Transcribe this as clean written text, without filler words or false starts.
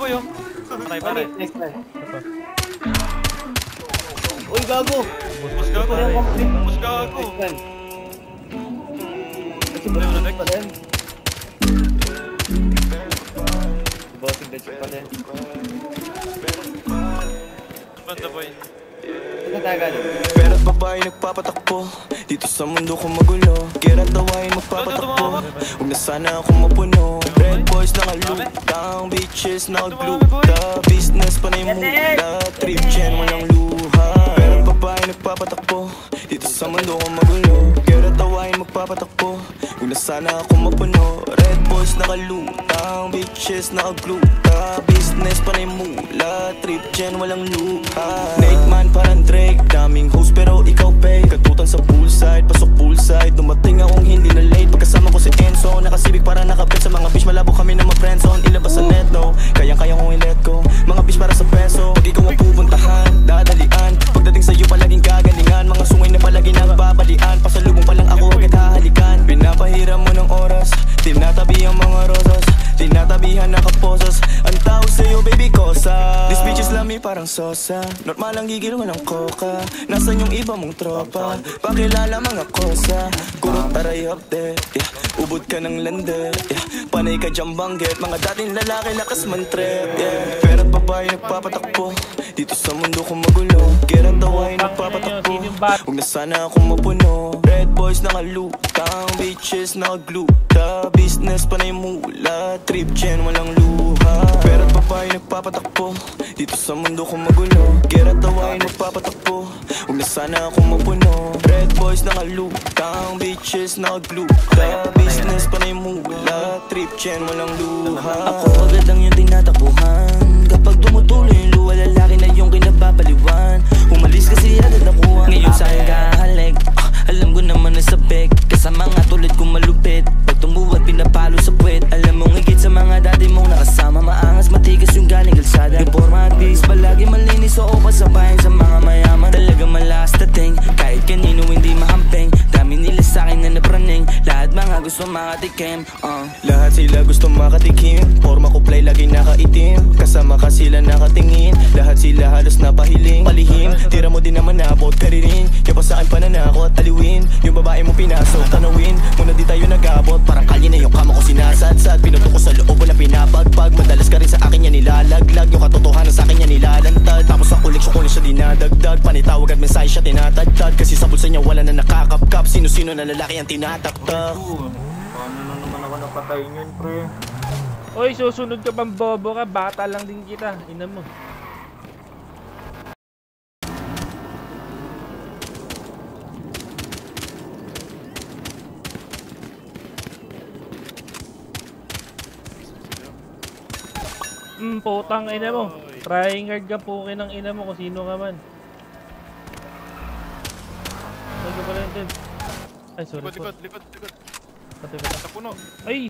boy oh. Patay pare. Next time. Uy, gago! Bus gago. Bus gago. Next time. Next Pa din. Bossing the chip pa din. Banda boy. Nagtatagal. Pera't babae nagpapatakbo dito sa mundo ko magulo. Kira't dawain magpapatakbo huwag na sana ako mapuno. Red boys nakalutang, bitches nakaglue. Business panay mula, trip gen walang luha. Pera't babae nagpapatakbo dito sa mundo ko magulo. Kira't dawain magpapatakbo huwag na sana ako mapuno. Red boys nakalutang, bitches nakaglue. Business panay mula, trip gen walang luha. Nate man parang Drake, daming host pero ikaw pay. Katutan sa poolside, pasok poolside. Dumating akong hindi na late. Pagkasama ko si Enzo, nakasibig para nakabit sa mga bitch. Malabo kami na ma-friendzone, ilabas sa net no. Kayang-kaya kong i-let go, mga bitch para sa peso. Pag ikaw ang pupuntahan, dadalian. Pagdating sa'yo palaging gagalingan. Mga sungay na palagi nagbabalian. Pasalubong pa lang ako agad hahalikan. Pinapahiram mo ng oras, tinatabi ang mga rosas. Tinatabihan nakaposas. Ang tao sa'yo baby kosa. These bitches love me parang sosa. Normal ang gigil walang koka. Nasaan yung iba mong tropa? Pakilala mga kosa. Kurot taray update, yeah. Ubod ka ng lande, yeah. Panay ka dyan banggit. Mga dating lalaki lakas man trip, yeah. Pera't babae nagpapatakbo dito sa mundo ko magulo. Kira't dawain nagpapatakbo huwag na sana ako mapuno. Red boys nakalutang, bitches nakaglue. Business panay mula, trip gen walang luha. Pera't babae nagpapatakbo dito sa mundo ko magulo. Kira't dawain nagpapatakbo huwag na sana ako mapuno. Red boys nakalutang, bitches nakaglue. Business panay mula, trip gen walang luha. Ako agad lang yung tinatakbuhan. Kapag tumutuloy yung luha, lalaki na yung kinababaliwan. Umalis kasi agad ako. Ngayon sa'yo kahalik, alam ko naman na sabik. Kasama nga tulad kong malupit. Pag tumuwad pinapalo sa puwet. Alam mong higit sa mga dati mong nakasama. Maangas matigas yung galing kalsada. Yung forma at bis palagi malinis. Oo pasabayan sa mga mayaman. Talaga malakas dating, kahit kanino hindi mahamping. Dami nila sa'kin na napraning. Lahat mga gusto makatikim, Lahat sila gusto makatikim. Forma ko play lagi nakaitim. Kasama ka sila nakatingin. Lahat sila halos napahiling. Palihim, tira mo din naman nabot. Karirin, yung pa sa'kin pananakot. Aliwin, yung babae mo pinasok. Tanawin, muna di tayo nag-abot. Parang kalye na yung kama ko sinasadsad. Pinuto ko sa loob, wala pinapagpag. Madalas ka rin sa akin yan nilalaglag. Yung katotohanan sa akin yan nilalantad. Tapos ang koleksyon ko lang siya dinadagdag. Panitawag at mensahe siya tinatagtad. Kasi sa bulsa niya wala na nakakapkap. Sino-sino na lalaki ang tinataktak. Paano na naman ako napatay niyan, pre? Oy, susunod ka pang bobo ka. Bata lang din kita. Ina mo. Putang ina mo. Trying hard ka po ng ina mo kung sino ka man. Ay, sorry po. Likod. Pati ba? Sa puno. Ay!